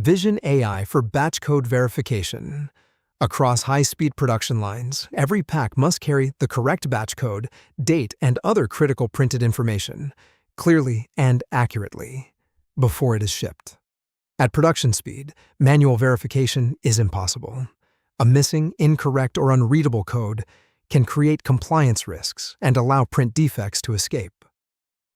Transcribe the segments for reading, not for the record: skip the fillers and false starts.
Vision AI for batch code verification. Across high-speed production lines, every pack must carry the correct batch code, date, and other critical printed information, clearly and accurately, before it is shipped. At production speed, manual verification is impossible. A missing, incorrect, or unreadable code can create compliance risks and allow print defects to escape.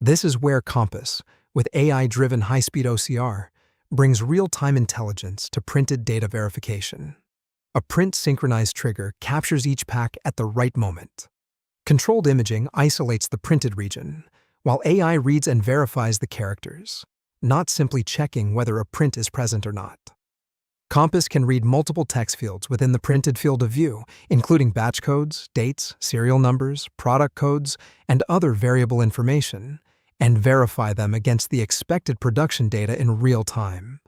This is where KOMPASS, with AI-driven high-speed OCR, brings real-time intelligence to printed data verification. A print-synchronized trigger captures each pack at the right moment. Controlled imaging isolates the printed region, while AI reads and verifies the characters, not simply checking whether a print is present or not. KOMPASS can read multiple text fields within the printed field of view, including batch codes, dates, serial numbers, product codes, and other variable information, and verify them against the expected production data in real time.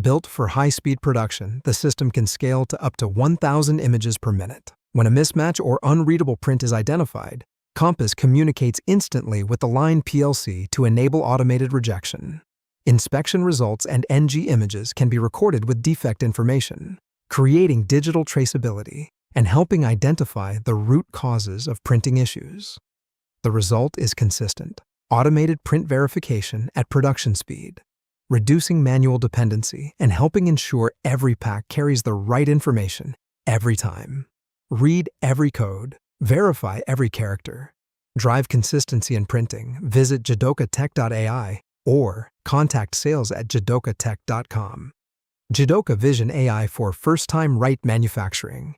Built for high-speed production, the system can scale to up to 1,000 images per minute. When a mismatch or unreadable print is identified, KOMPASS communicates instantly with the line PLC to enable automated rejection. Inspection results and NG images can be recorded with defect information, creating digital traceability and helping identify the root causes of printing issues. The result is consistent: automated print verification at production speed, reducing manual dependency and helping ensure every pack carries the right information every time. Read every code, verify every character. Drive consistency in printing. Visit jidokatech.ai or contact sales@jidokatech.com. Jidoka Vision AI for first-time right manufacturing.